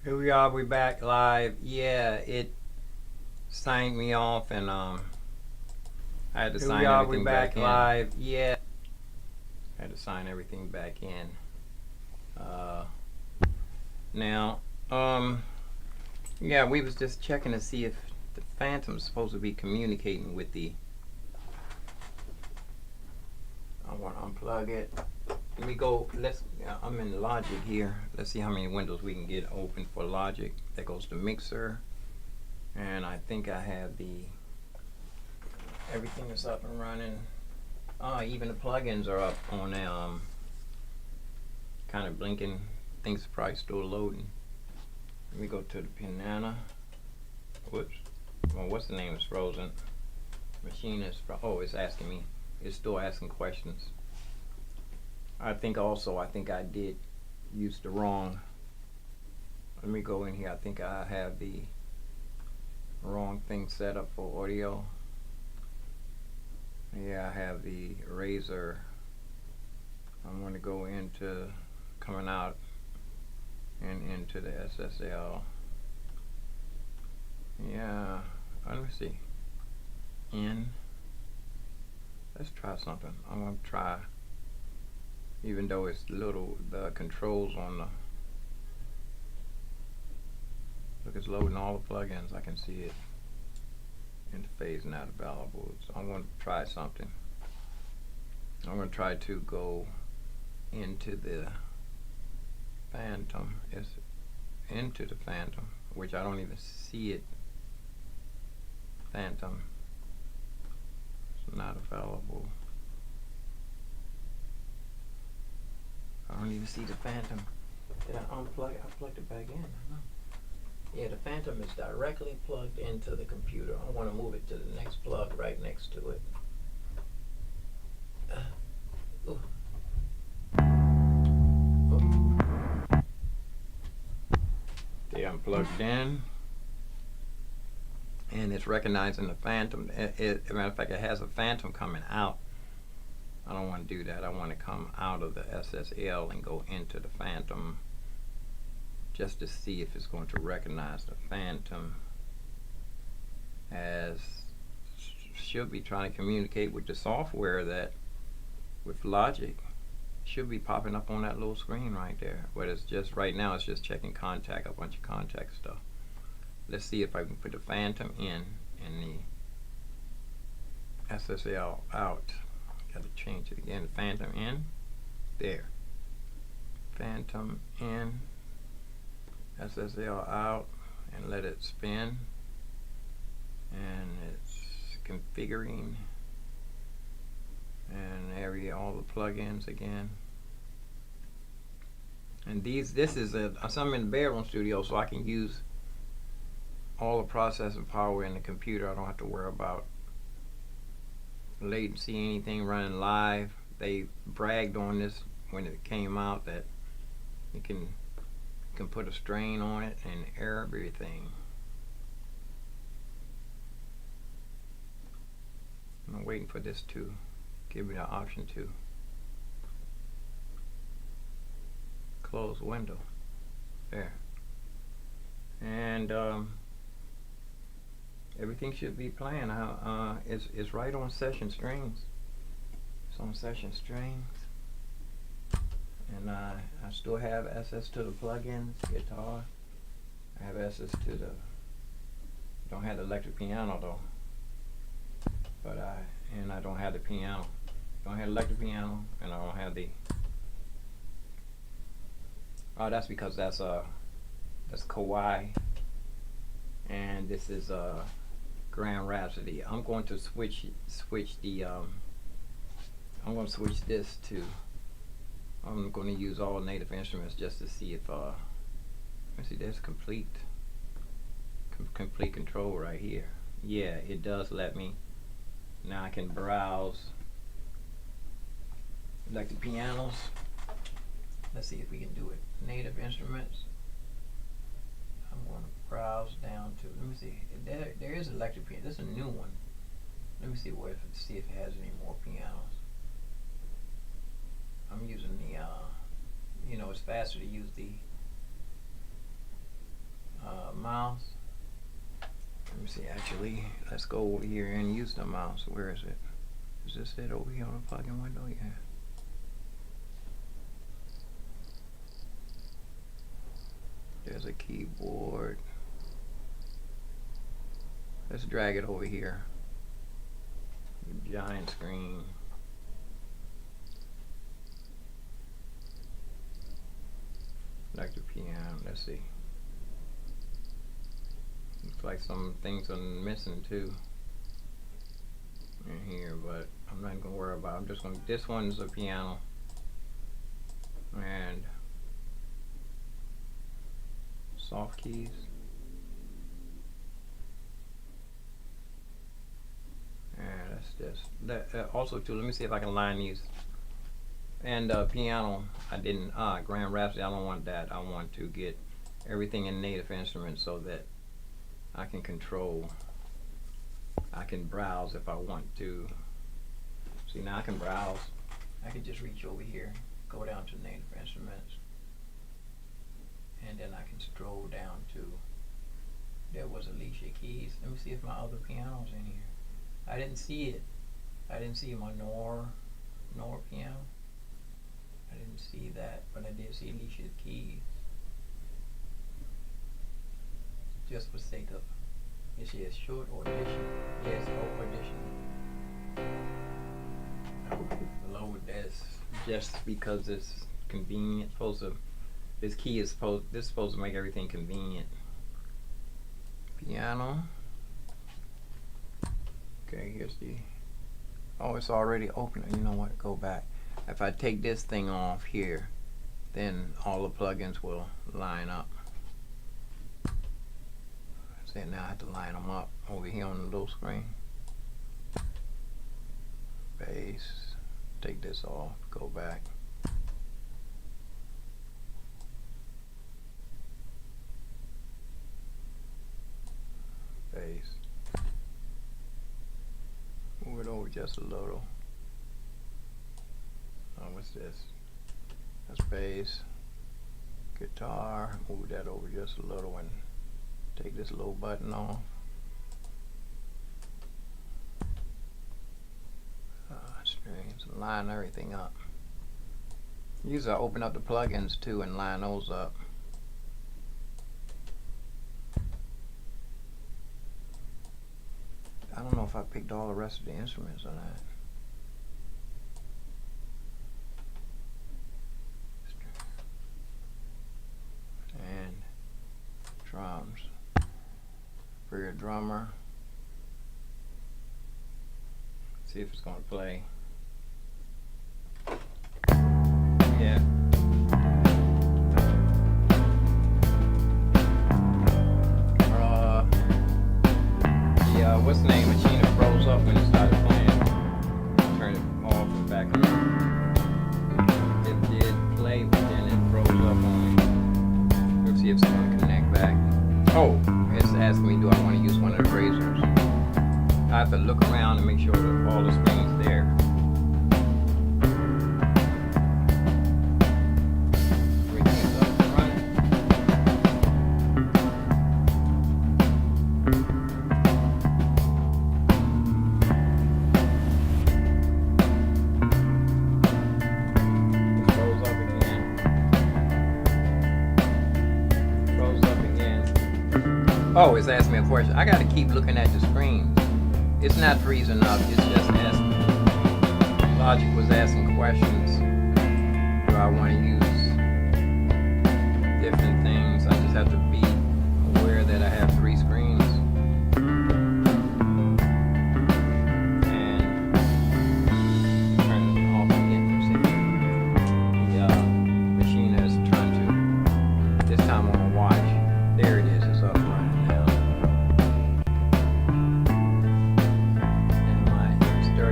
Here we are, we back live. Yeah, it signed me off and I had to sign everything back in. Live. Yeah. I had to sign everything back in. Uh now, yeah, we was just checking to see if the Phantom's supposed to be communicating with the I want to unplug it. Let me go. I'm in Logic here. Let's see how many windows we can get open for Logic. That goes to Mixer, and I think I have the everything is up and running. Even the plugins are up on a kind of blinking. Things are probably still loading. Let me go to the Banana. Whoops. Well, what's the name? It's frozen. Machine is. It's asking me. It's still asking questions. I think I did use the wrong. Let me go in here. I think I have the wrong thing set up for audio. Yeah, I have the Razor. I'm going to go into coming out and into the SSL. Yeah, let me see. Let's try something. I'm going to try, even though it's little, the controls on the, look, it's loading all the plugins. I can see it. Interface not available. So I'm going to try something. I'm going to try to go into the Phantom. It's into the Phantom, which I don't even see it. Phantom. It's not available. I don't even see the Phantom. Did I unplug it? I plugged it back in. I know. Yeah, the Phantom is directly plugged into the computer. I want to move it to the next plug right next to it. They unplugged in, and it's recognizing the Phantom. As a matter of fact, it has a Phantom coming out. I don't want to do that. I want to come out of the SSL and go into the Phantom just to see if it's going to recognize the Phantom as should be trying to communicate with the software that with Logic should be popping up on that little screen right there. But it's just right now it's just checking contact, a bunch of contact stuff. Let's see if I can put the Phantom in and the SSL out. Got to change it again. Phantom in. There. Phantom in. SSL out. And let it spin. And it's configuring. And there we go. All the plugins again. And this is I'm in the bedroom studio, so I can use all the processing power in the computer. I don't have to worry about latency, anything running live. They bragged on this when it came out that you can put a strain on it and everything. I'm waiting for this to give me the option to close window. There. And everything should be playing. It's right on session strings. It's on session strings. And I still have access to the plugins, guitar. I have access to the, don't have the electric piano though. But I don't have the piano. Don't have electric piano, and I don't have the, that's because that's Kawhi. And this is Grand Rhapsody. I'm going to switch the I'm going to switch this to, I'm going to use all native instruments just to see if let's see, there's complete control right here. Yeah, it does let me. Now I can browse like the pianos. Let's see if we can do it. Native instruments. I'm going to browse down to, let me see, there is electric piano. This is a new one. Let me see if it has any more pianos. I'm using the, it's faster to use the mouse. Let me see, actually, let's go over here and use the mouse. Where is it? Is this it over here on the plugin window? Yeah. There's a keyboard. Let's drag it over here. Giant screen. Like the piano. Let's see. Looks like some things are missing too in here, but I'm not gonna worry about it. I'm just gonna. This one's a piano, and soft keys. And that's this. That also too. Let me see if I can line these. And piano, I didn't. Grand Rhapsody, I don't want that. I want to get everything in native instruments so that I can control. I can browse if I want to. See, now I can browse. I can just reach over here, go down to native instruments, and then I can scroll down to. There was Alicia Keys. Let me see if my other piano's in here. I didn't see it. I didn't see my Nor piano. I didn't see that, but I did see Alicia Keys. Just for sake of, is she a short audition? Yes, audition. Load this just because it's convenient. This key is supposed to make everything convenient. Piano. Okay, here's the. Oh, it's already open. You know what? Go back. If I take this thing off here, then all the plugins will line up. See, now I have to line them up over here on the little screen. Bass. Take this off. Go back. Bass. Move it over just a little. Oh, what's this? That's bass. Guitar. Move that over just a little and take this little button off. Strings. Line everything up. Usually I open up the plugins too and line those up. I don't know if I picked all the rest of the instruments or not. And drums. For your drummer. See if it's gonna play. Yeah. What's the name? Machine froze up when it started playing. Turn it off and back on. It did play, but then it froze up on me. Let's see if someone can connect back. Oh, it's asking me, do I want to use one of the razors? I have to look around and make sure that all the screen's there. Oh, it's asking me a question. I gotta keep looking at the screen. It's not freezing up, it's just asking. Logic was asking questions. Do I want to use different things? I just have to be aware that I have 3 screens. And turn it off again for a second. The machine is trying to, this time on my watch. There it is, it's up running.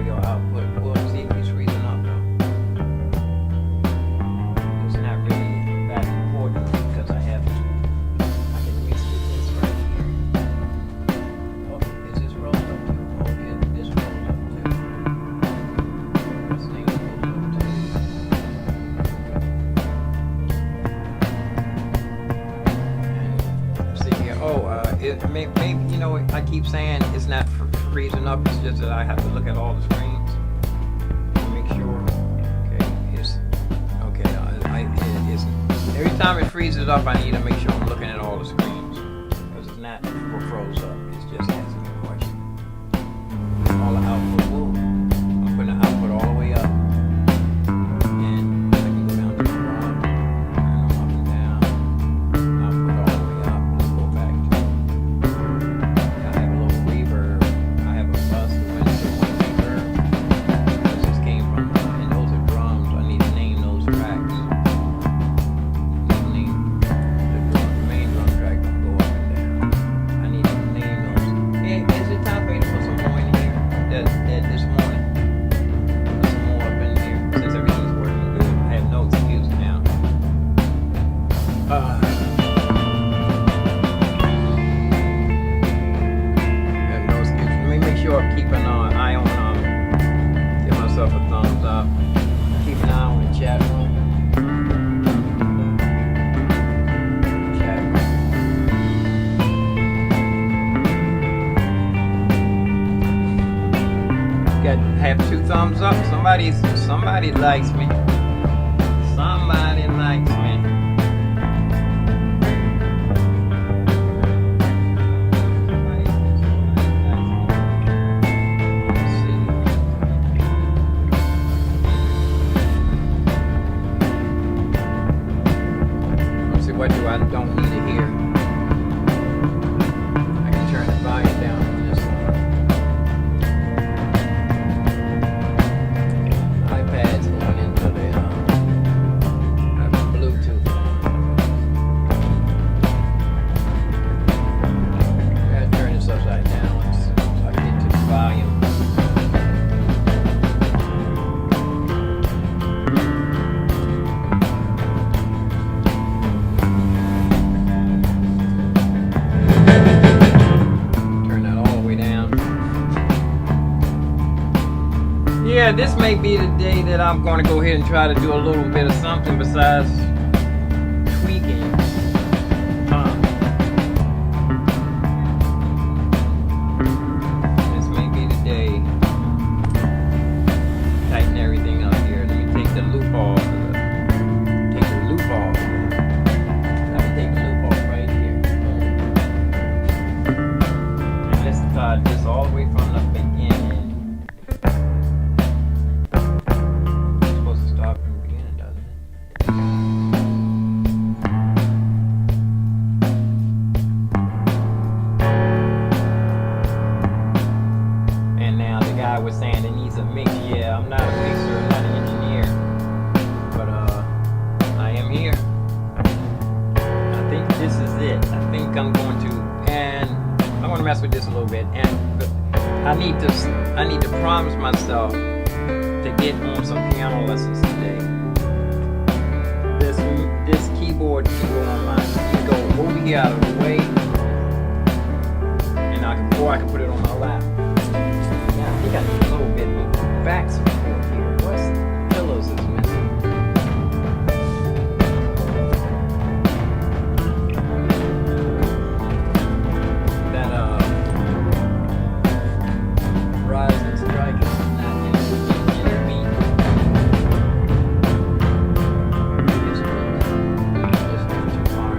Output. We'll see if he's freezing up though. Let's maybe you know I keep saying it's not freezing up. It's just that I have to look at all the screens to make sure. Okay, it's okay. It isn't. Every time it freezes up, I need to make sure I'm looking at all the screens because it's not froze up. It's just asking me a question. All the output. Whoa. I'm putting the output all the way up. Have 2 thumbs up. Somebody likes me. Somebody likes me. Let's see. Let's see, what I don't need to hear. I can turn the volume down on this one. Yeah, this may be the day that I'm going to go ahead and try to do a little bit of something besides tweaking. This may be the day. Tighten everything up here. Let me take the loop off. Take the loop off. Let me take the loop off right here. And let's start this all the way from the beginning. Was saying it needs a mix. Yeah, I'm not a mixer, I'm not an engineer, but I am here. I think this is it. I think I'm going to, and I'm going to mess with this a little bit. And I need to promise myself to get on some piano lessons today. This keyboard can go on can go over here out of the way, and I can put it on my lap. I think I need a little bit of back support here. What's pillows is missing? That rise and strike is not in the beat. This one's too far.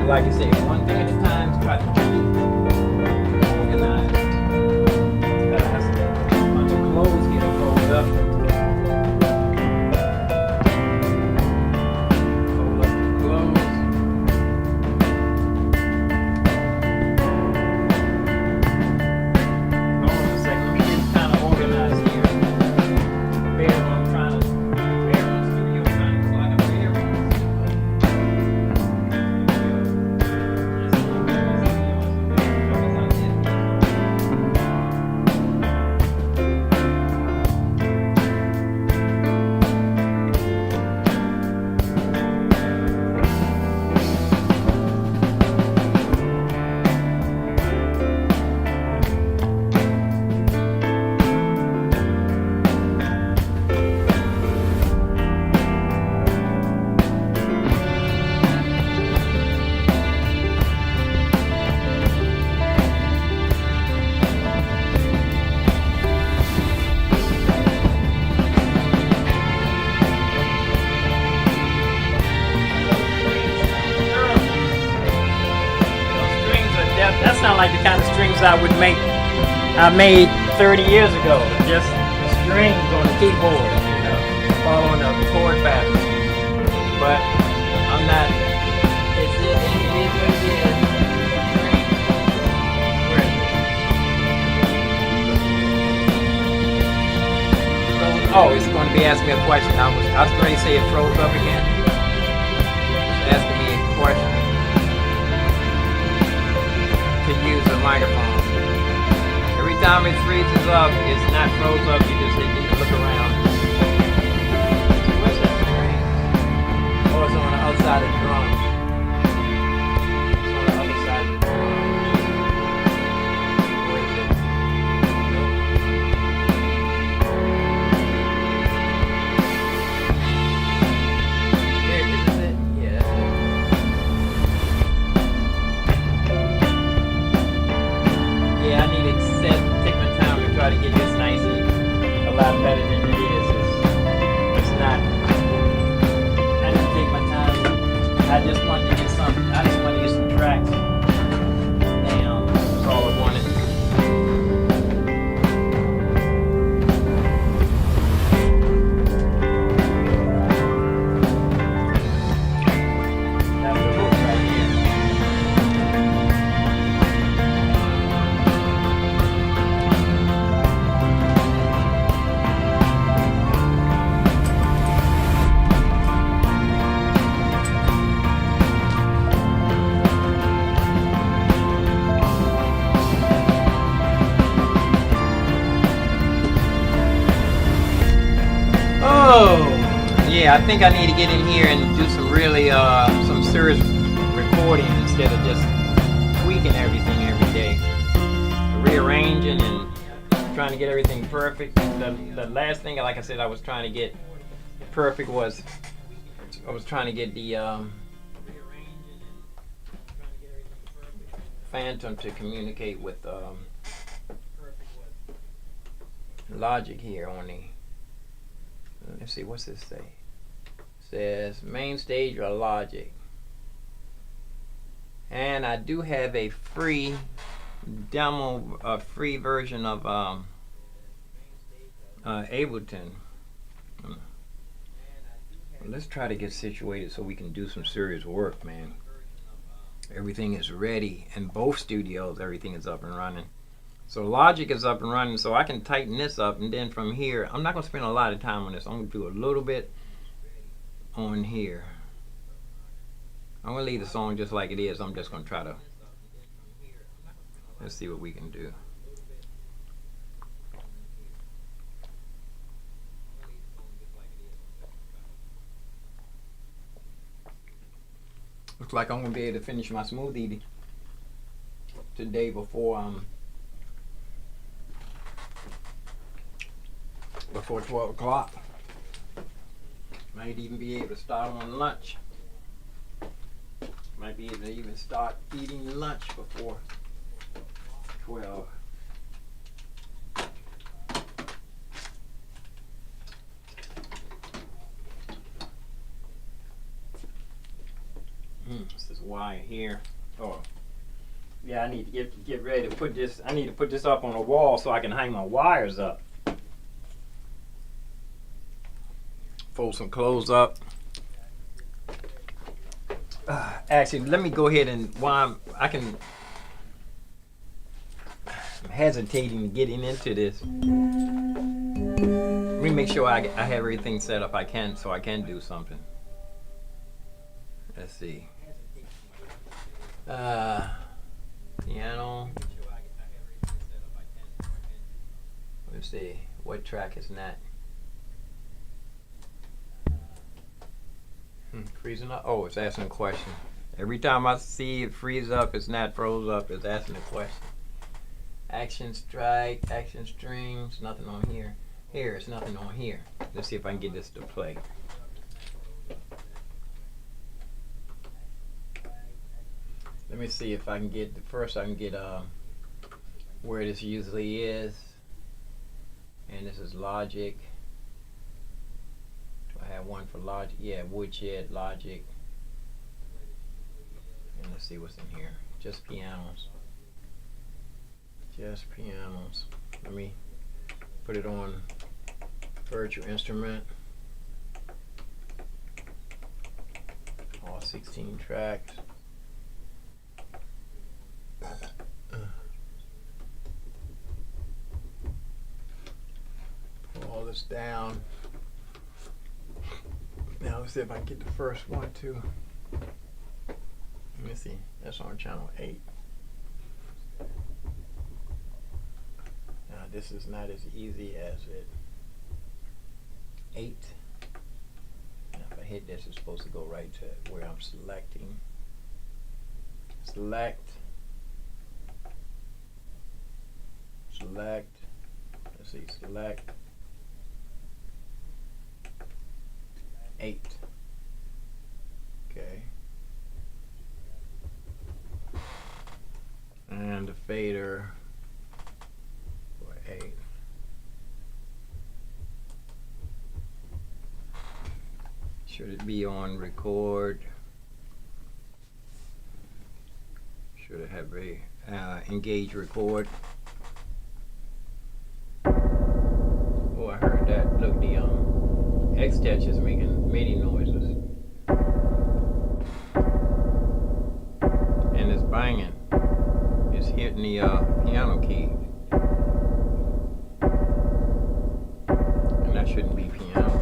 like I say, one thing at a time, try to keep organized. Fast. Bunch of clothes get folded up. Fold up the clothes. Hold on a second. Let me get kind of organized here. Prepare what I'm trying to prepare on the studio. Trying to fly up here. That sounds like the kind of strings I would make. I made 30 years ago. Just strings on the keyboard, you know, following a chord pattern. But I'm not. It is what it is. Where is it? Oh, it's going to be asking me a question. I was going to say it froze up again. It's asking me a question. To use a microphone. Every time it freezes up, it's not froze up, you just need to look around. Where's that string? Oh, it's on the other side of the drum. It's on the other side of the drum. Where is it? There, this is it? Yeah, that's it. Yeah, I need to take my time and try to get this nice and a lot better than it is. It's not. I need to take my time. I just want to get some. I just want to get some tracks down. That's all I wanted. That's the hook right here. Oh, yeah, I think I need to get in here and do some really, some serious recording instead of just tweaking everything every day. Rearranging and trying to get everything perfect. The last thing, like I said, I was trying to get perfect was, I was trying to get the Phantom to communicate with Logic here on the. Let's see, what's this say? It says main stage or Logic. And I do have a free demo, a free version of Ableton. Let's try to get situated so we can do some serious work, man. Everything is ready in both studios. Everything is up and running. So Logic is up and running, so I can tighten this up, and then from here, I'm not going to spend a lot of time on this. I'm going to do a little bit on here. I'm going to leave the song just like it is. I'm just going to try to, let's see what we can do. Looks like I'm going to be able to finish my smoothie today before 12 o'clock. Might even be able to start on lunch. Might be able to even start eating lunch before 12. This is wire here. Oh, yeah. I need to get ready to put this. I need to put this up on a wall so I can hang my wires up. Fold some clothes up. Actually, let me go ahead and while I'm hesitating to getting into this. Let me make sure I have everything set up so I can do something. Let's see. Piano. Let's see. What track is that? Freezing up? Oh, it's asking a question. Every time I see it freeze up, it's not froze up, it's asking a question. Action strike, action strings, nothing on here. Here, it's nothing on here. Let's see if I can get this to play. Let me see if I can get, first I can get where this usually is. And this is Logic. Do I have one for Logic? Yeah, Woodshed, Logic. And let's see what's in here. Just pianos. Just pianos. Let me put it on virtual instrument. All 16 tracks. Pull all this down. Now let's see if I can get the first one too. Let me see. That's on channel 8. Now this is not as easy as it 8. Now if I hit this, it's supposed to go right to where I'm selecting. Select. Select. Let's see. Select. 8. Okay. And the fader for 8. Should it be on record? Should it have a engage record? Oh, I heard that. Look, the X-Touch is making MIDI noises. And it's banging. It's hitting the piano key. And that shouldn't be piano.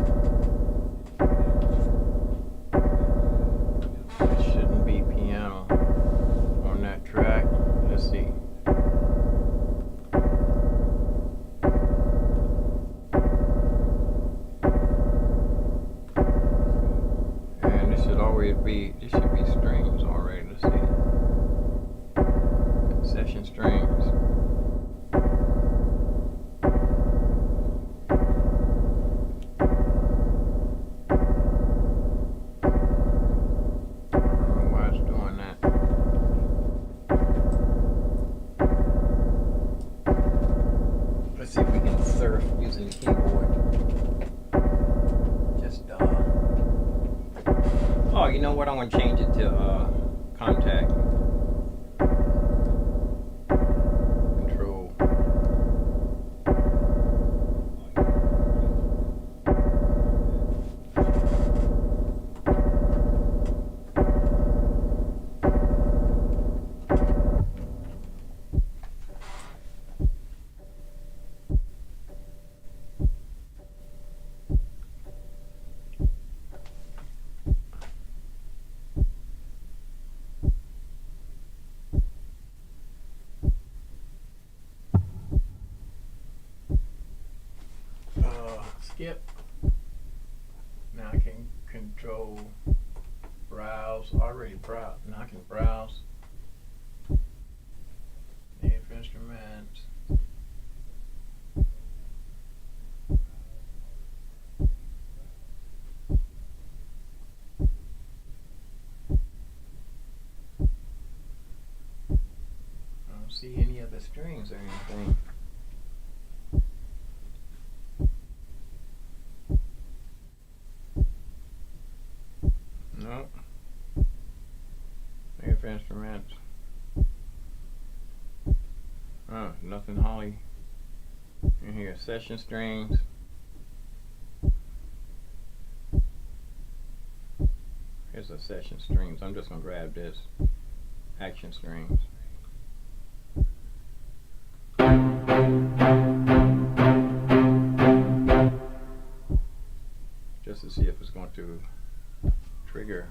It shouldn't be piano on that track. Let's see. This should be strings already. Let's see. Session strings. I don't know why it's doing that. Let's see if we can surf using the keyboard. Just oh, you know what? I'm going to change it to contact. Control. Skip. Now I can control browse. Already browse. Now I can browse. Name for instruments. I don't see any other strings or anything. No. nothing Holly in here. Session strings. Here's a session strings. I'm just gonna grab this. Action strings. Just to see if it's going to trigger.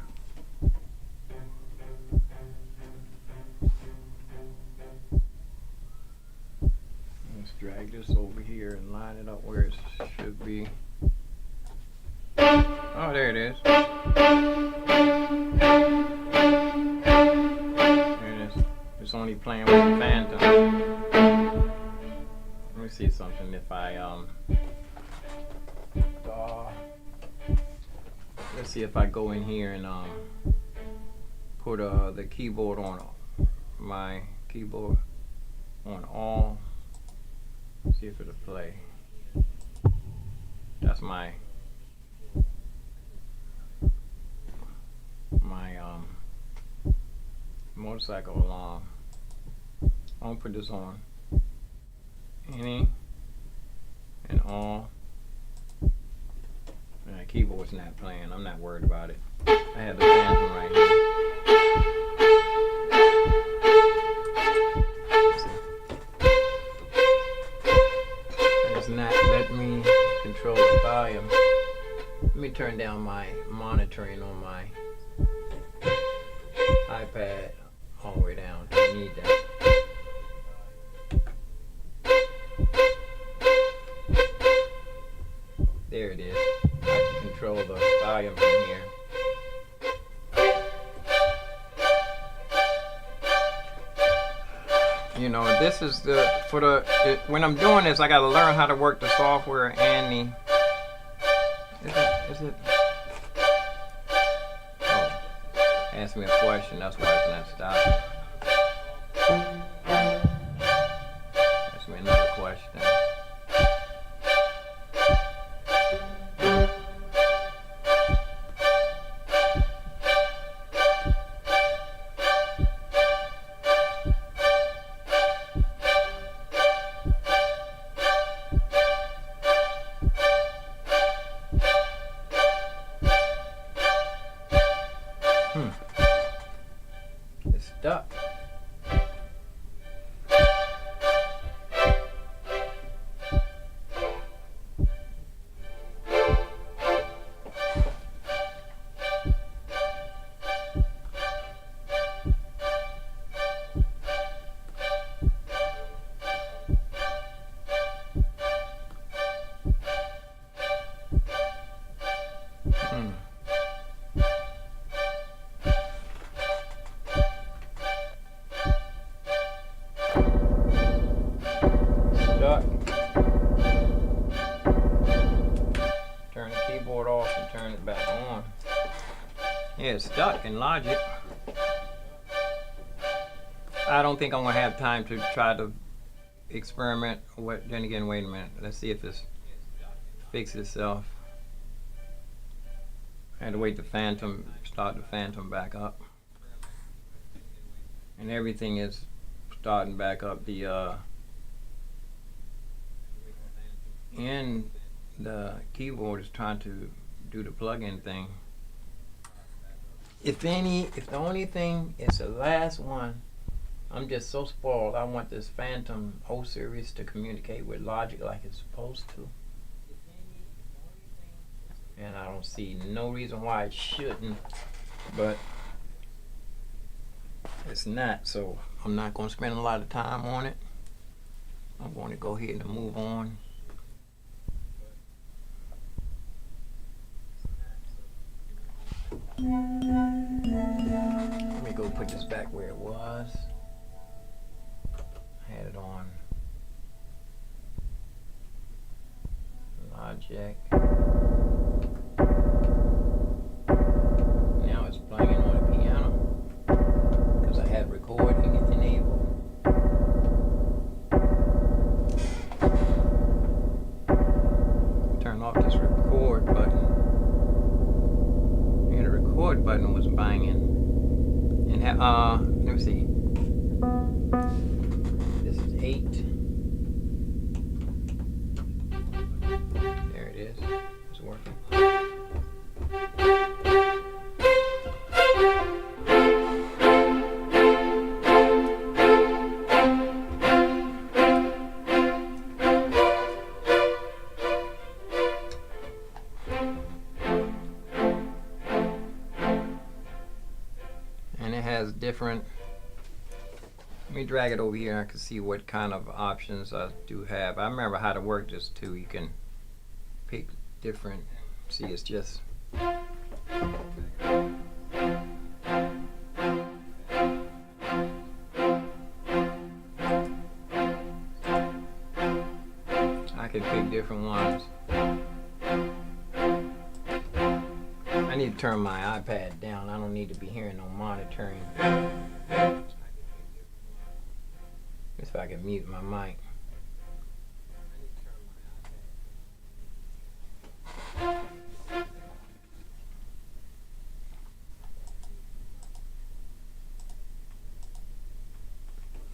Let's drag this over here and line it up where it should be. Oh, there it is. There it is. It's only playing with the phantom. Let me see something. If I let's see if I go in here and put the keyboard on my keyboard on all. See if it'll play. That's my motorcycle alarm. I'm gonna put this on any and all. And the keyboard's not playing. I'm not worried about it. I have the phantom right here. And it's not letting me control the volume. Let me turn down my monitoring on my iPad all the way down. Don't need that. There it is. I can control the volume from here. You know, this is when I'm doing this, I gotta learn how to work the software and is it? Oh, ask me a question, that's why it's not stopping. Ask me another question. It's stuck. Turn the keyboard off and turn it back on. Yeah, it's stuck in Logic. I don't think I'm gonna have time to try to experiment. Then again, wait a minute. Let's see if this fixes itself. I had to wait start the phantom back up. And everything is starting back up. The keyboard is trying to do the plug-in thing. If the only thing is the last one, I'm just so spoiled. I want this Phantom O series to communicate with Logic like it's supposed to. And I don't see no reason why it shouldn't, but it's not, so I'm not going to spend a lot of time on it. I'm going to go ahead and move on. Let me go put this back where it was. I had it on Logic. Now it's playing on the piano because I had recording enabled. Turn off this record button. And the record button was banging. And let me see. This is 8. working. And it has different. Let me drag it over here. I can see what kind of options I do have. I remember how to work this too. You can pick different. See, it's just. I can pick different ones. I need to turn my iPad down. I don't need to be hearing no monitoring. If I can mute my mic.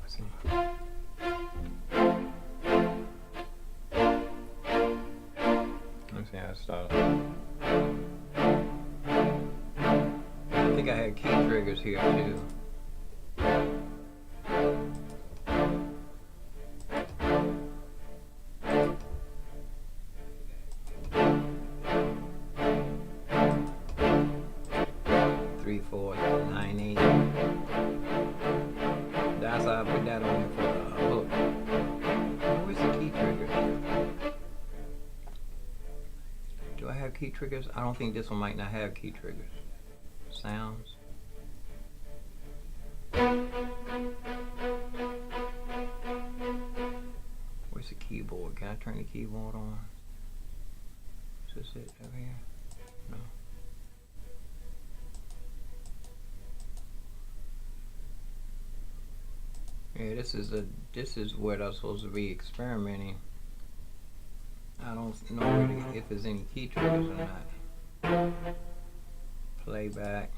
Let's see. Let's see how it starts. I think I had key triggers here too. 3, 4, 9, 8. That's how I put that on here for a hook. Where's the key triggers? Do I have key triggers? I don't think this one might not have key triggers. Sounds. Where's the keyboard? Can I turn the keyboard on? Is this it over here? No. Yeah, this is what I'm supposed to be experimenting. I don't know really if there's any key triggers or not. Playback.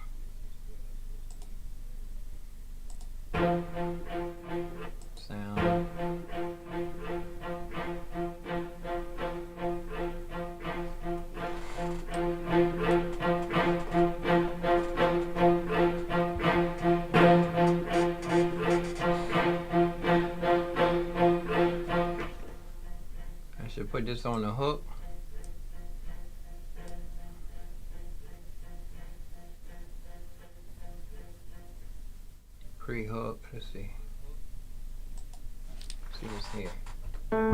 Sound. I should put this on the hook. Pre-hook, let's see. See what's here. I'm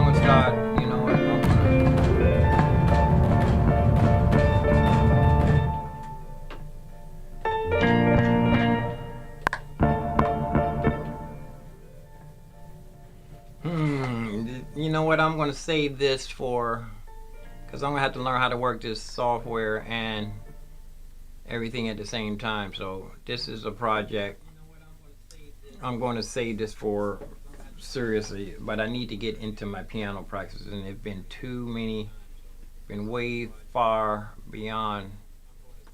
gonna start, you know what, you know what, I'm gonna save this for, because I'm gonna have to learn how to work this software and everything at the same time. So this is a project I'm going to save this for seriously, but I need to get into my piano practice, and it's been been way far beyond.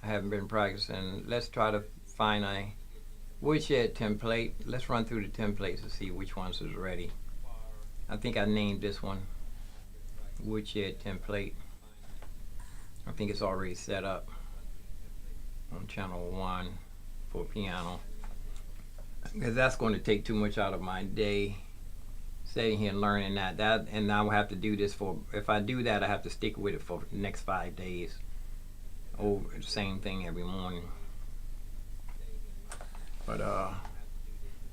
I haven't been practicing. Let's try to find a woodshed template. Let's run through the templates to see which ones is ready. I think I named this one woodshed template. I think it's already set up on channel 1 for piano, because that's going to take too much out of my day sitting here and learning that and I will have to do this for, if I do that, I have to stick with it for the next 5 days. Oh, same thing every morning. But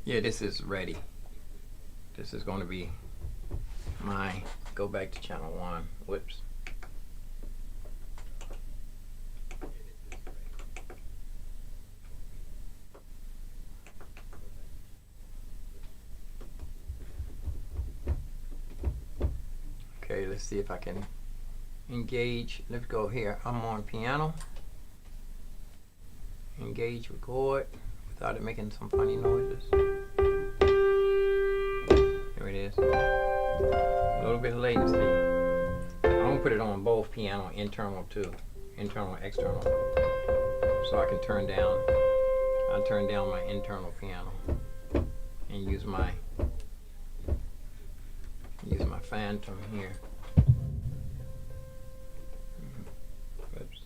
yeah, this is ready. This is going to be my, go back to channel 1. Whoops. Okay, let's see if I can engage. Let's go here. I'm on piano. Engage, record without it making some funny noises. Here it is. A little bit of latency. I'm gonna put it on both piano, internal too, internal and external, so I can turn down. I'll turn down my internal piano and use my phantom here. Oops.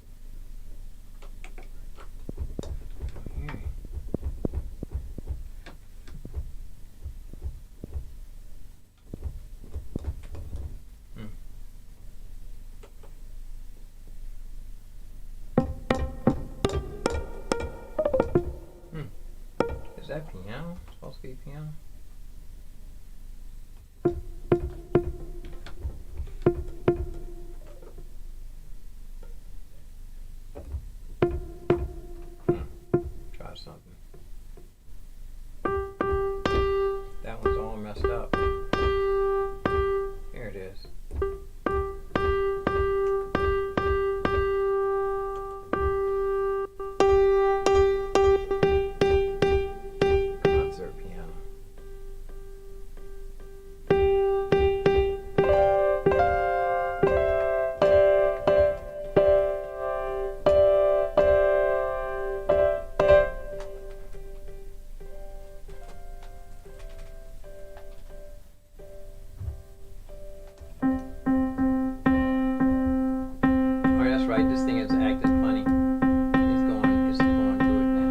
Here. Is that piano? Supposed to be piano? Try something. That one's all messed up. Here it is. Concert piano. Oh, that's right. This thing is acting funny. It's going to do it now.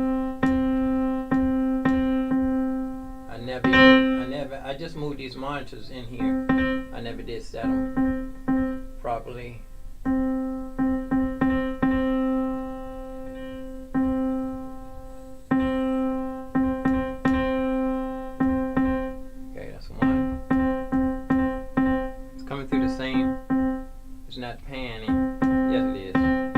I just moved these monitors in here. I never did set them properly. Okay, that's one. It's coming through the same. It's not panning. Yes, it is. It's pan.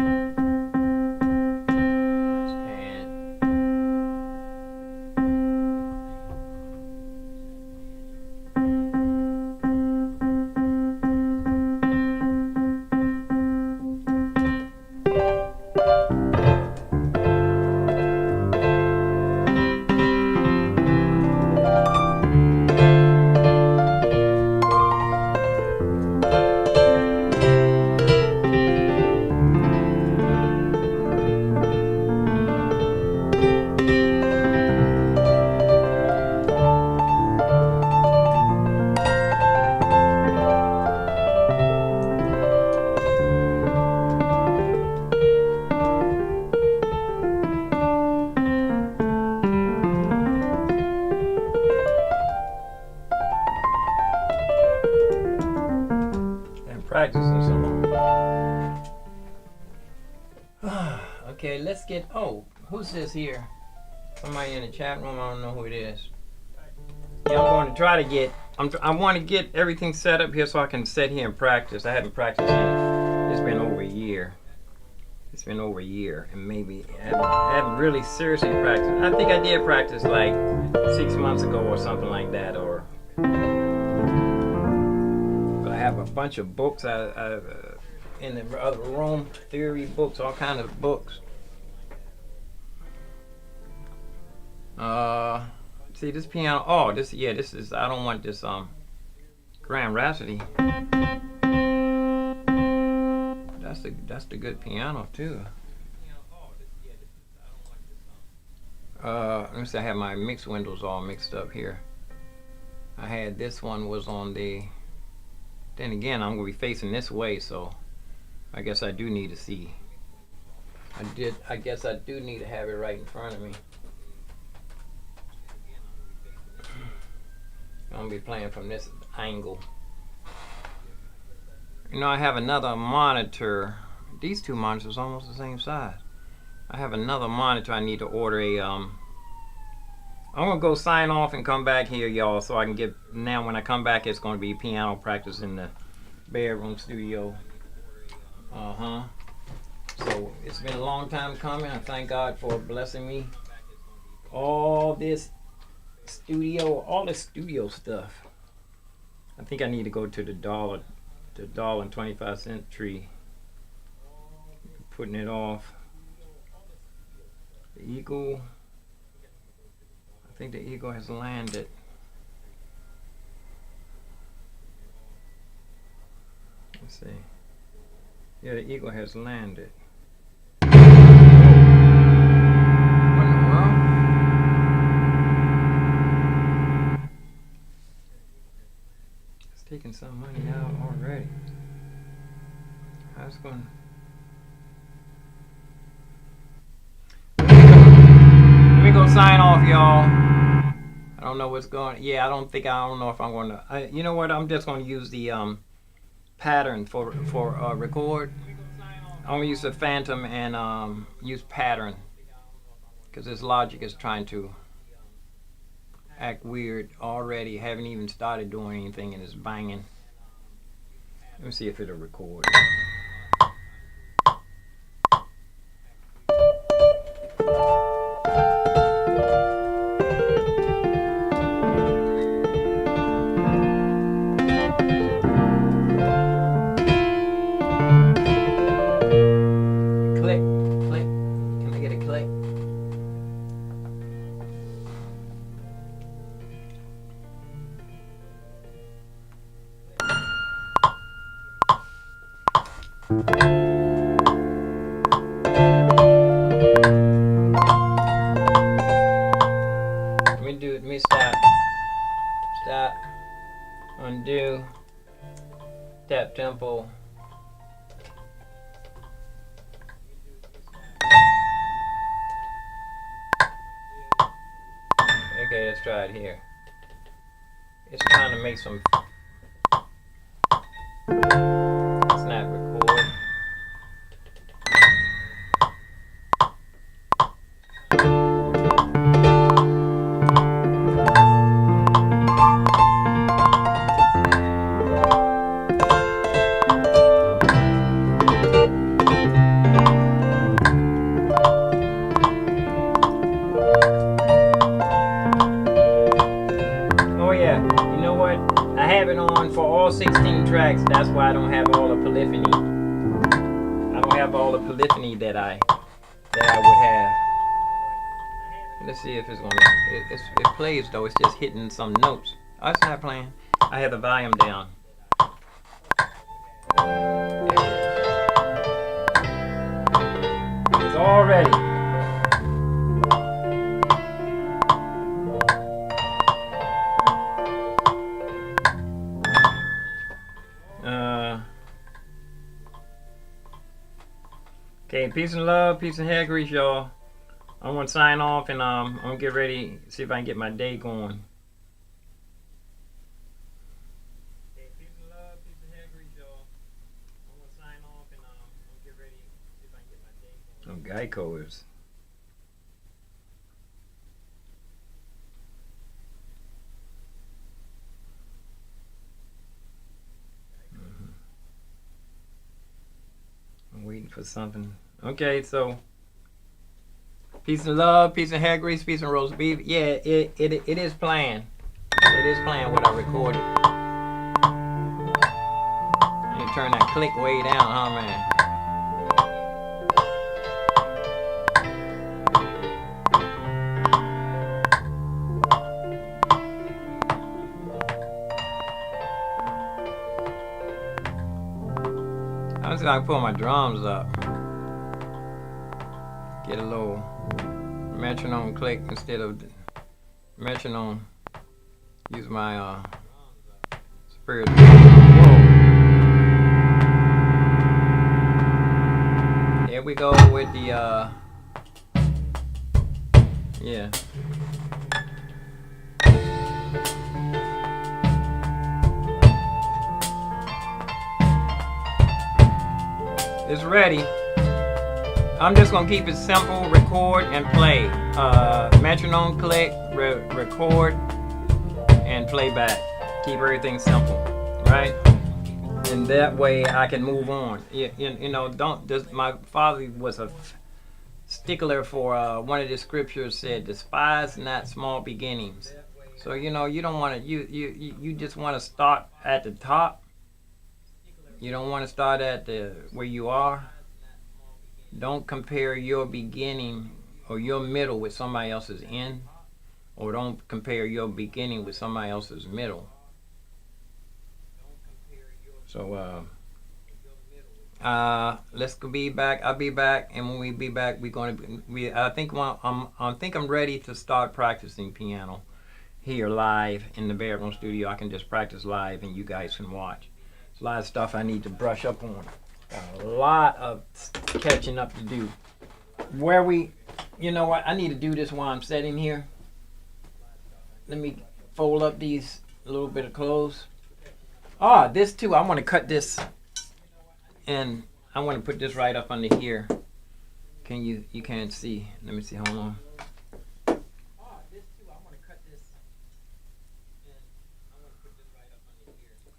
Practicing so long. Okay, let's get. Oh, who's this here? Somebody in the chat room. I don't know who it is. Yeah, I'm going to try to get. I want to get everything set up here so I can sit here and practice. I haven't practiced in. It's been over a year. It's been over a year, and maybe I haven't really seriously practiced. I think I did practice like 6 months ago or something like that, or. I have a bunch of books in the other room, theory books, all kinds of books. See this piano. Oh, this is. I don't want this Grand Rhapsody. That's the good piano too. Let me see. I have my mix windows all mixed up here. I had this one was on the. Then again, I'm going to be facing this way, so I guess I do need to see. I guess I do need to have it right in front of me. I'm going to be playing from this angle. You know, I have another monitor. These two monitors are almost the same size. I have another monitor I need to order I'm going to go sign off and come back here, y'all, so I can get, now when I come back, it's going to be piano practice in the bedroom studio. So it's been a long time coming. I thank God for blessing me. All this studio stuff. I think I need to go to the $1.25 tree. Putting it off. The eagle. I think the eagle has landed. Let's see. Yeah, the eagle has landed. What in the world? Let's taking some money out already. How's going? Let me go sign off, y'all. I don't know what's going. Yeah, I don't know if I'm going to. You know what? I'm just going to use the pattern for record. I'm going to use the Phantom and use pattern because this Logic is trying to act weird already. Haven't even started doing anything and it's banging. Let me see if it'll record. Let me stop, undo, tap tempo. Okay, let's try it here. It's trying to make some snap record. For all 16 tracks, that's why I don't have all the polyphony. I don't have all the polyphony that I would have. Let's see if it's gonna. It plays though. It's just hitting some notes. Oh, it's not playing. I have the volume down. It's all ready. Okay, peace and love, peace and hair grease, y'all. I'm gonna sign off and I'm gonna get ready, see if I can get my day going. Okay, peace and love, peace and hair grease, y'all. I'm gonna sign off and I'm gonna get ready, see if I can get my day going. Geico is. I'm waiting for something. Okay, so peace and love, peace and hair grease, peace and roast beef. Yeah, it is playing. It is playing what I recorded. You turn that click way down, huh, man? I'm just gonna pull my drums up. Get a little metronome click instead of metronome. Use my spirit. Whoa. Here we go with the yeah. It's ready. I'm just gonna keep it simple, record and play. Metronome click, record, and play back. Keep everything simple, right? And that way I can move on. You know, my father was a stickler for one of the scriptures said, "Despise not small beginnings." So you know, you don't want to. You just want to start at the top. You don't want to start at where you are. Don't compare your beginning or your middle with somebody else's end, or don't compare your beginning with somebody else's middle. So let's be back. I'll be back, and when we be back, we're gonna. I think I'm ready to start practicing piano, here live in the bedroom studio. I can just practice live and you guys can watch. There's a lot of stuff I need to brush up on. Got a lot of catching up to do. You know what? I need to do this while I'm sitting here. Let me fold up these little bit of clothes. This too. I want to cut this and I want to put this right up under here. You can't see. Let me see. Hold on.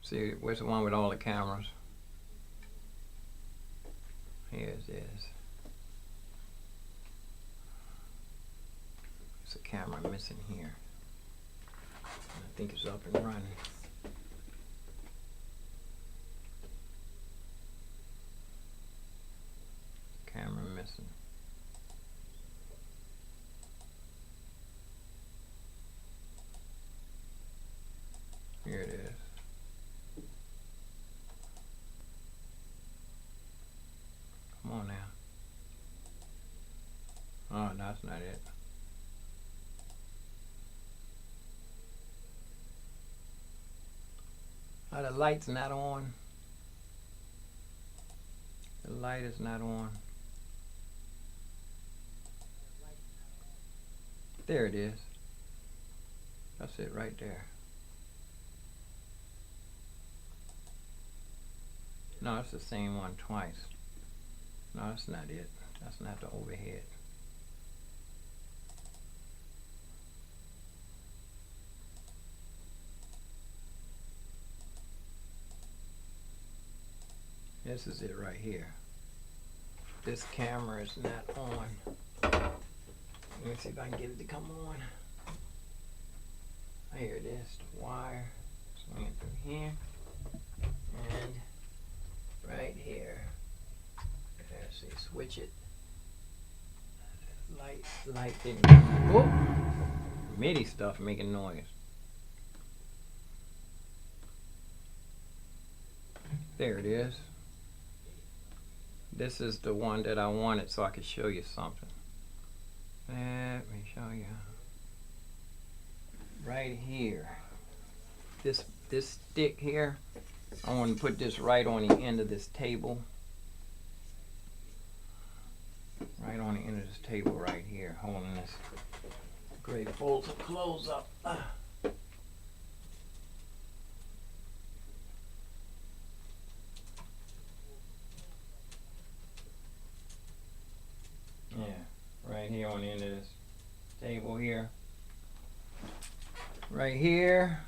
See, where's the one with all the cameras? Here it is. There's a camera missing here. I think it's up and running. Camera missing. Here it is. Come on now. Oh, that's not it. The light's not on. The light is not on. There it is. That's it right there. No, it's the same one twice. No, that's not it. That's not the overhead. This is it right here. This camera is not on. Let me see if I can get it to come on. Here it is, the wire. Swing it through here. And right here. Let's see, switch it. Light didn't. Oh! MIDI stuff making noise. There it is. This is the one that I wanted so I could show you something. Let me show you. Right here. This stick here, I want to put this right on the end of this table. Right on the end of this table right here, holding this great folds of clothes up. Yeah, right here on the end of this table here. Right here,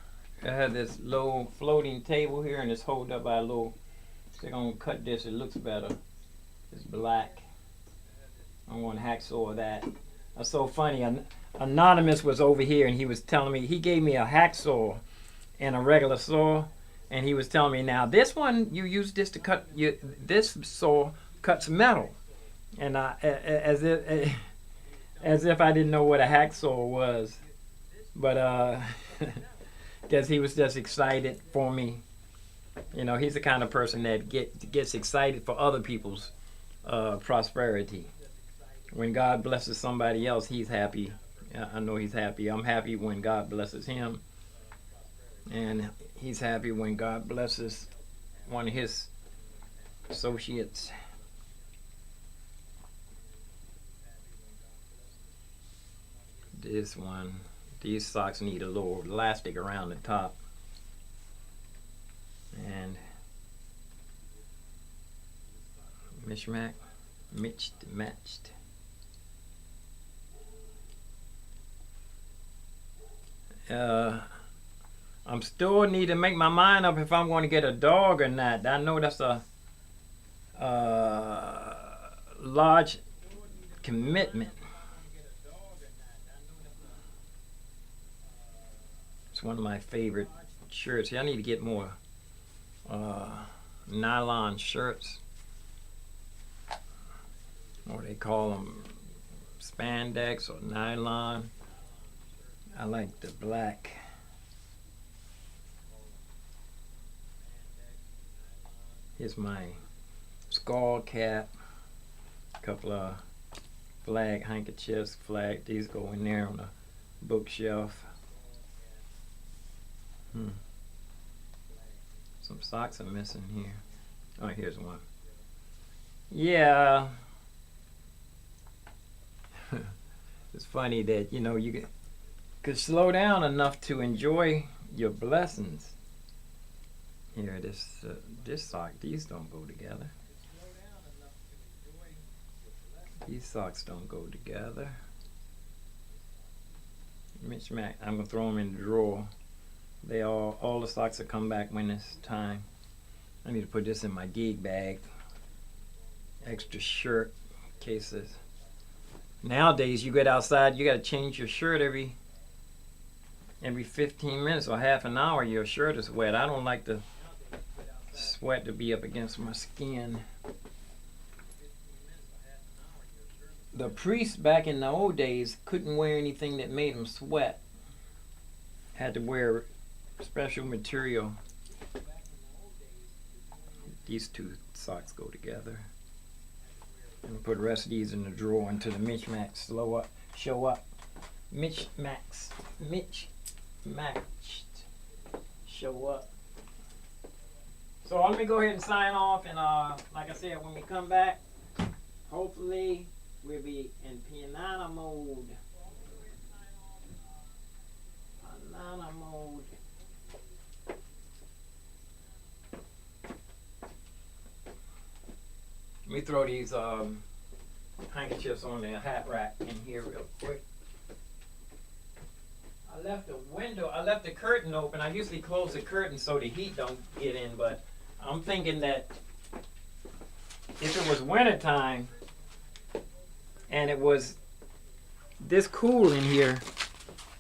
I have this little floating table here, and it's held up by a little. So I'm gonna cut this. It looks better. It's black. I'm gonna hacksaw that. That's so funny. Anonymous was over here, and he was telling me he gave me a hacksaw and a regular saw, and he was telling me now this one you use this to cut. This saw cuts metal, and as if I didn't know what a hacksaw was. But guess he was just excited for me. You know, he's the kind of person that gets excited for other people's prosperity. When God blesses somebody else, he's happy. I know he's happy. I'm happy when God blesses him. And he's happy when God blesses one of his associates. This one. These socks need a little elastic around the top. And matched. I'm still need to make my mind up if I'm going to get a dog or not. I know that's a large commitment. It's one of my favorite shirts. I need to get more nylon shirts, or they call them spandex or nylon. I like the black. Here's my skull cap, a couple of flag handkerchiefs, these go in there on the bookshelf. Some socks are missing here. Oh, here's one. Yeah. It's funny that, you know, you could slow down enough to enjoy your blessings. Here, this sock, these don't go together. These socks don't go together. Mitch Mac, I'm gonna throw them in the drawer. They all the socks will come back when it's time. I need to put this in my gig bag. Extra shirt cases. Nowadays, you get outside, you gotta change your shirt every 15 minutes or half an hour. Your shirt is wet. I don't like the sweat to be up against my skin. The priests back in the old days couldn't wear anything that made them sweat. Had to wear special material. These two socks go together. And put the rest of these in the drawer until the Mitch Max show up. Mitch Max show up. So let me go ahead and sign off, and like I said, when we come back, hopefully we'll be in piano mode. Piano mode. Let me throw these handkerchiefs on the hat rack in here real quick. I left the curtain open. I usually close the curtain so the heat don't get in, but I'm thinking that if it was wintertime and it was this cool in here,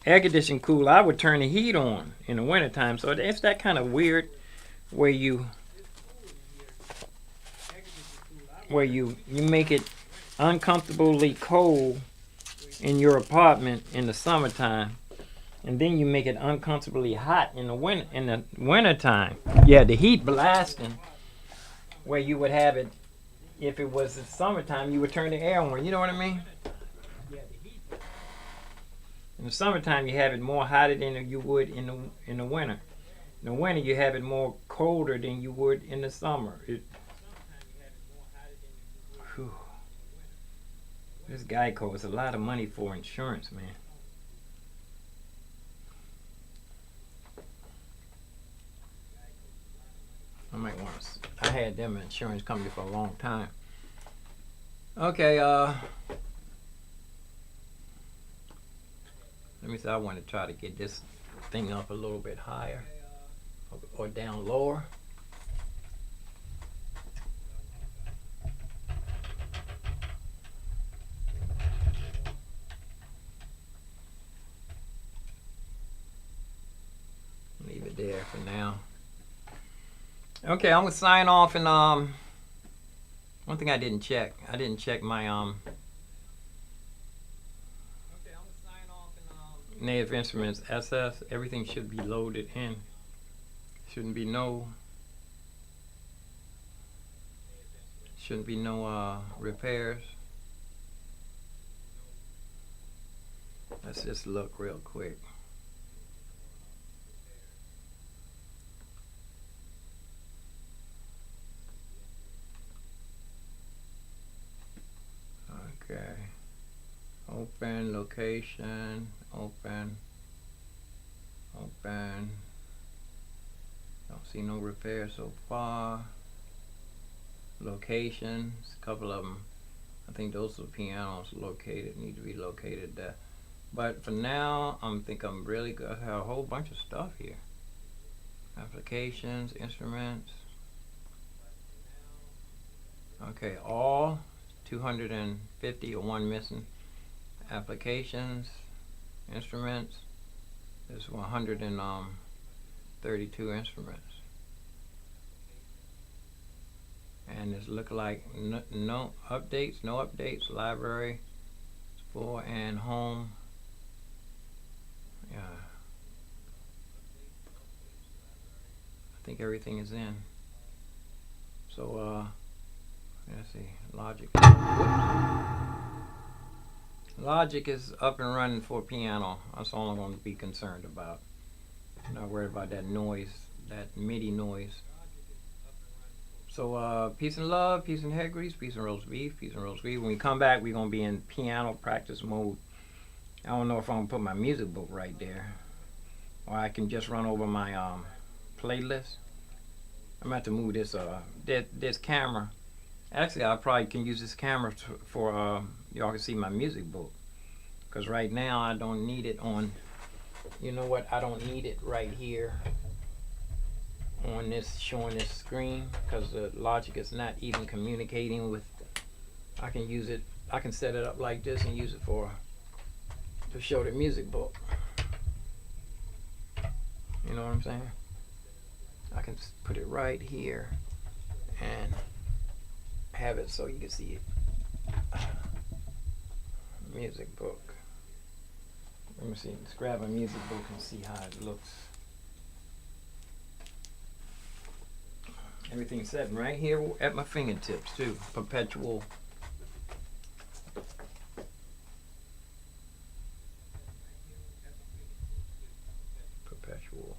air conditioning cool, I would turn the heat on in the wintertime. So it's that kind of weird where you make it uncomfortably cold in your apartment in the summertime, and then you make it uncomfortably hot in the wintertime. Yeah, the heat blasting, where you would have it, if it was the summertime, you would turn the air on. You know what I mean? In the summertime, you have it more hotter than you would in the winter. In the winter, you have it more colder than you would in the summer. This Geico is a lot of money for insurance, man. I might want to. I had them insurance company for a long time. Okay, let me see. I want to try to get this thing up a little bit higher or down lower. Leave it there for now. Okay, I'm gonna sign off, and one thing I didn't check my Native Instruments SS. Everything should be loaded in. Shouldn't be no repairs. Let's just look real quick. Okay. Open location. Open. Don't see no repairs so far. Locations. A couple of them. I think those are pianos need to be located there. But for now, I think I'm really gonna have a whole bunch of stuff here. Applications, instruments. Okay, all 250 or one missing. Applications, instruments. There's 132 instruments. And it look like no updates. Library, full and home. Yeah. I think everything is in. So let's see. Logic. Logic is up and running for piano. That's all I'm going to be concerned about. Not worried about that noise, that MIDI noise. So peace and love, peace and head grease, peace and roast beef, peace and roast beef. When we come back, we're gonna be in piano practice mode. I don't know if I'm gonna put my music book right there, or I can just run over my playlist. I'm gonna have to move this camera. Actually, I probably can use this camera for y'all can see my music book. Cause right now I don't need it on. You know what? I don't need it right here on this showing this screen because the Logic is not even communicating with. I can use it. I can set it up like this and use it to show the music book. You know what I'm saying? I can put it right here and have it so you can see it. Music book. Let me see. Let's grab a music book and see how it looks. Everything's set right here at my fingertips too. Perpetual. Perpetual.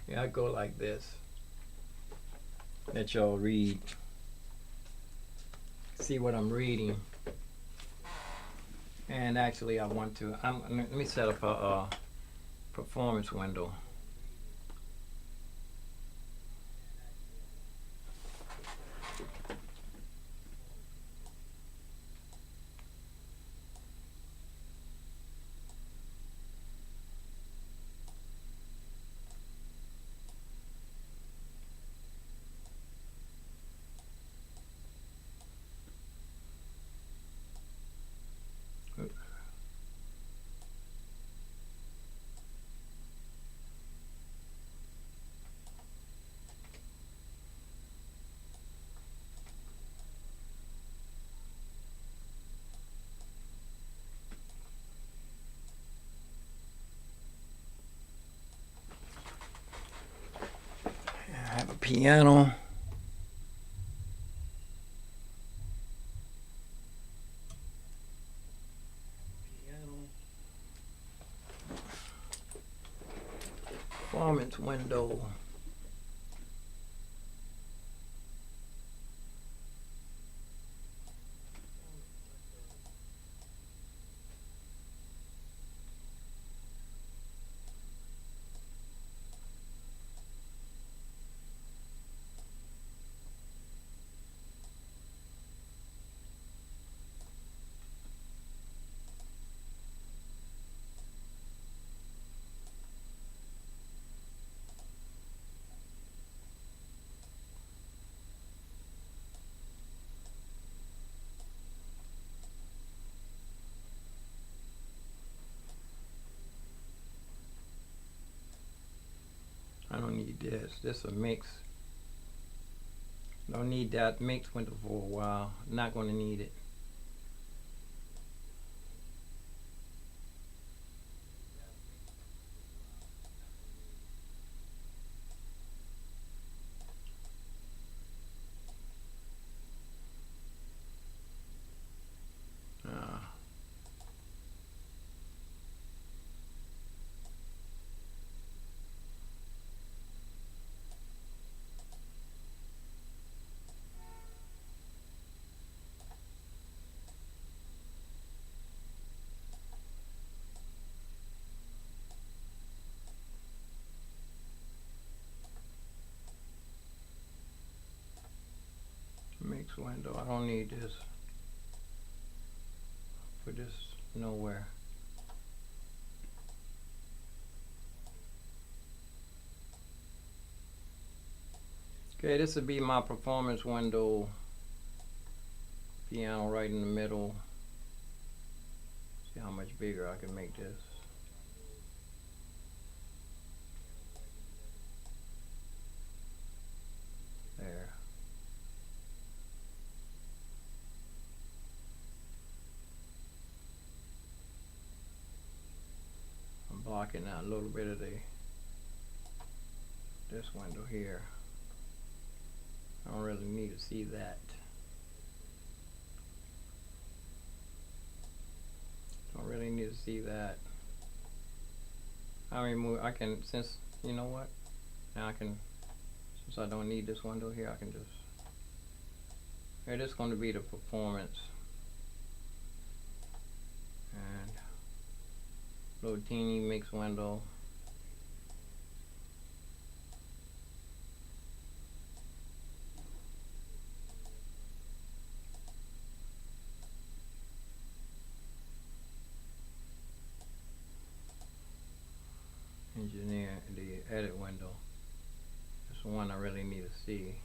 Yeah, I go like this. Let y'all read. See what I'm reading. And actually, I want to. Let me set up a performance window. I have a piano. Performance window. I don't need this. This is a mix. Don't need that mix window for a while. Not going to need it. Mix window. I don't need this. Put this nowhere. Okay, this would be my performance window. Piano right in the middle. See how much bigger I can make this. There. I'm blocking out a little bit of this window here. I don't really need to see that. need to see that. I remove. I can, since you know what. Now I can, since I don't need this window here, I can just. Here, this is going to be the performance. And little teeny mix window. Engineer, the edit window. That's the one I really need to see.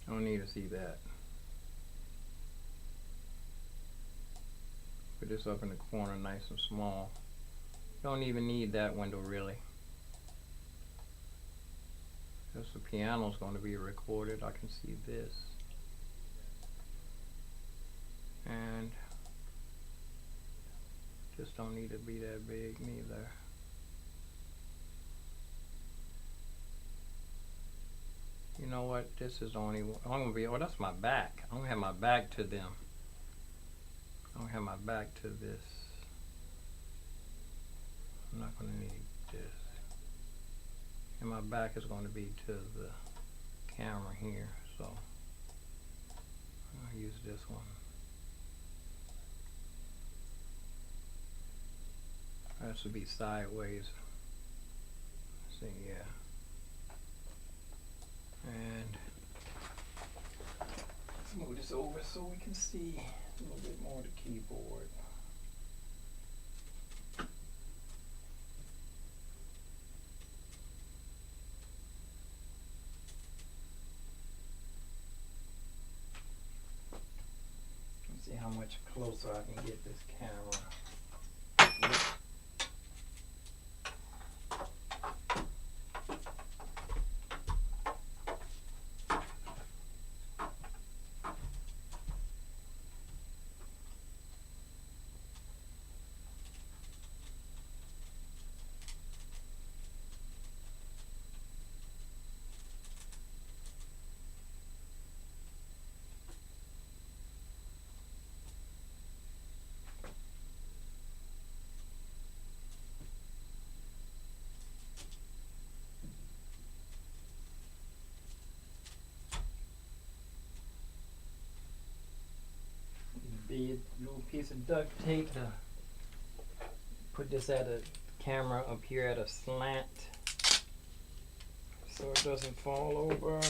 I don't need to see that. Put this up in the corner nice and small. Don't even need that window really. Because the piano's going to be recorded, I can see this. And just don't need to be that big neither. You know what? This is the only one. I'm gonna be. Oh, that's my back. I'm gonna have my back to them. I'm gonna have my back to this. I'm not gonna need this. And my back is going to be to the camera here. So I'll use this one. That should be sideways. See, yeah. And let's move this over so we can see a little bit more of the keyboard. Let's see how much closer I can get this camera. Big little piece of duct tape to put this at a camera up here at a slant so it doesn't fall over.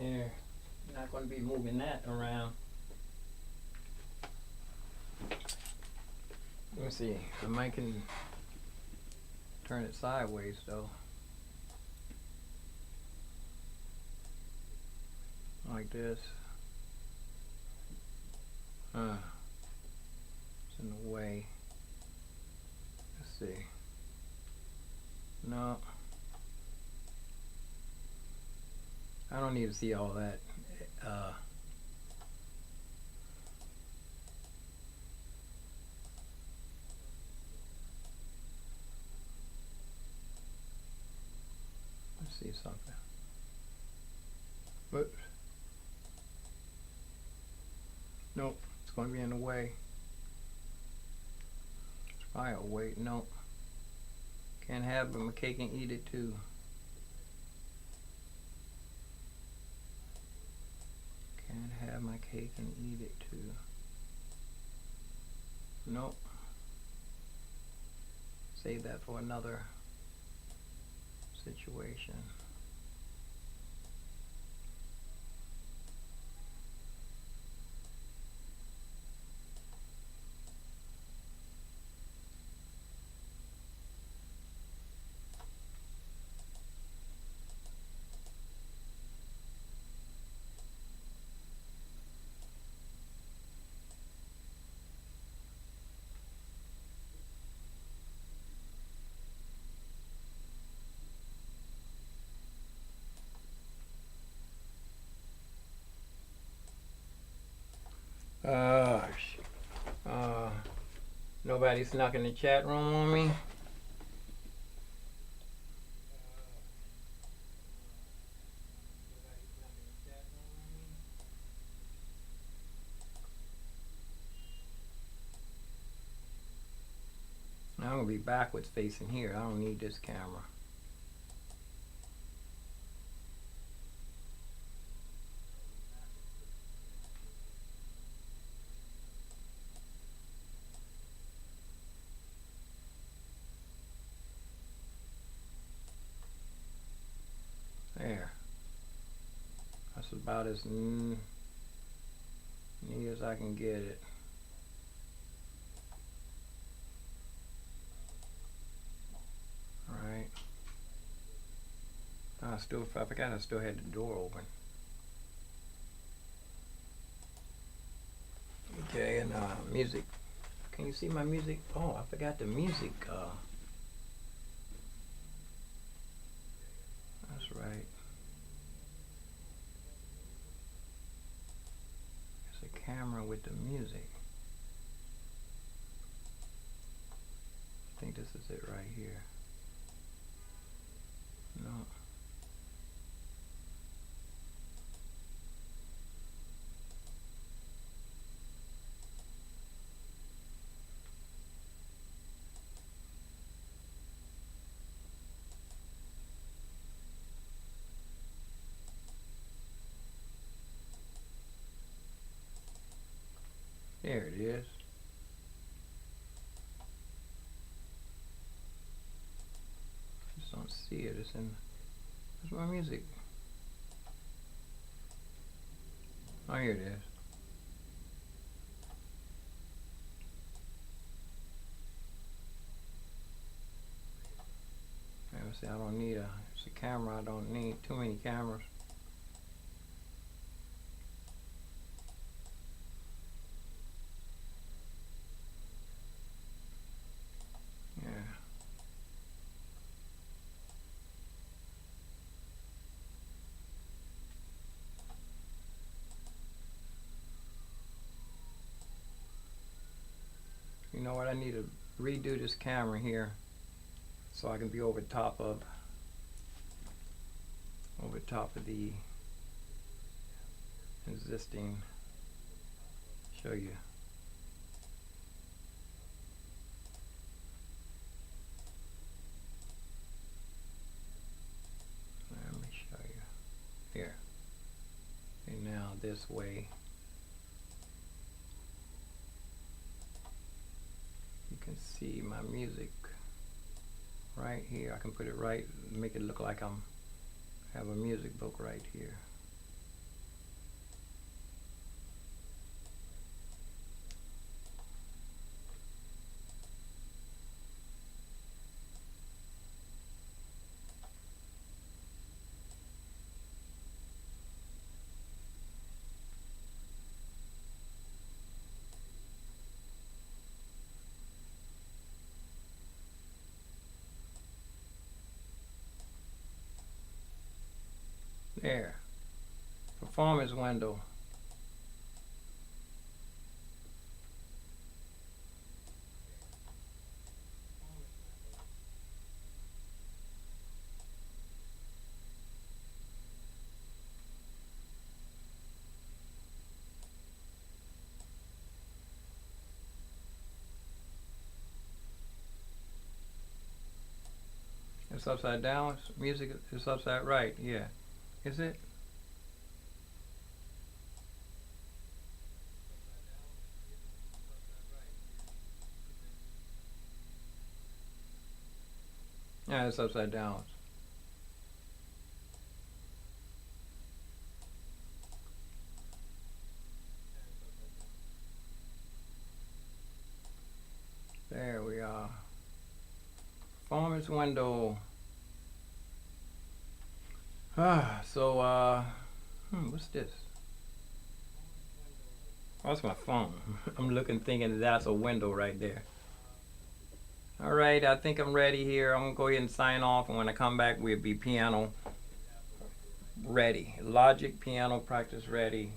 There, not going to be moving that around. Let me see, I might can turn it sideways though. Like this. It's in the way. Let's see. No. I don't need to see all that. Let's see something. Whoops. Nope, it's going to be in the way. It's probably a way. Nope. Can't have my cake and eat it too. Can't have my cake and eat it too. Nope. Save that for another situation. Sh- uh, Nobody snuck in the chat room on me. I'm gonna be backwards facing here. I don't need this camera. There. That's about as neat as I can get it. Alright. I forgot I still had the door open. Okay, and music. Can you see my music? Oh, I forgot the music. That's right. It's a camera with the music. I think this is it right here. No. There it is. Just don't see it. It's in. Where's my music? Oh, here it is. Let's see, I don't need it's a camera. I don't need too many cameras. Yeah. You know what? I need to redo this camera here so I can be over top of the existing. Show you. Let me show you. Here. And now this way. You can see my music right here. I can put it right, make it look like I'm have a music book right here. There. Performance window. It's upside down. Music is upside right. Yeah. Is it? Yeah, it's upside down. There we are. Performance window. What's this? Oh, that's my phone. I'm looking, thinking that's a window right there. All right, I think I'm ready here. I'm gonna go ahead and sign off, and when I come back, we'll be piano ready. Logic piano practice ready.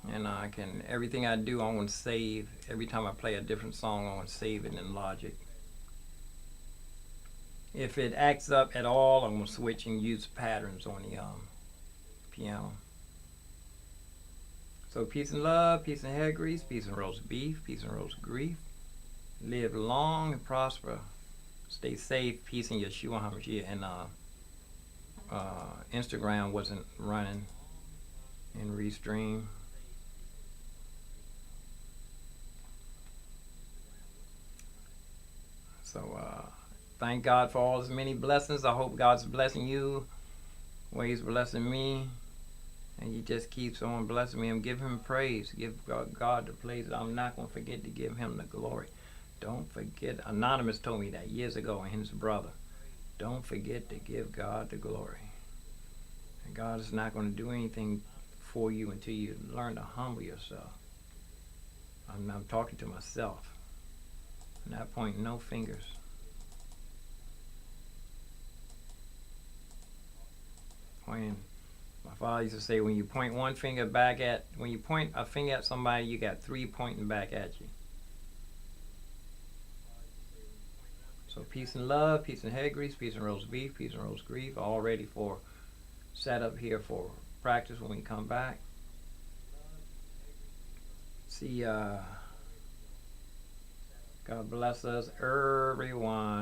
And I can, everything I do, I want to save. Every time I play a different song, I want to save it in Logic. If it acts up at all, I'm going to switch and use patterns on the piano. So peace and love, peace and hair grease, peace and roast beef, peace and roast grief. Live long and prosper. Stay safe, peace in Yeshua HaMashiach. And Instagram wasn't running in Restream. So thank God for all his many blessings. I hope God's blessing you where he's blessing me. And he just keeps on blessing me and give him praise. Give God the praise. I'm not going to forget to give him the glory. Don't forget. Anonymous told me that years ago, and his brother. Don't forget to give God the glory. And God is not going to do anything for you until you learn to humble yourself. I'm talking to myself. At that point, no fingers. Pointing. My father used to say, when you point a finger at somebody, you got three pointing back at you. So peace and love, peace and head grease, peace and roast beef, peace and roast grief, all ready for set up here for practice when we come back. See, God bless us, everyone.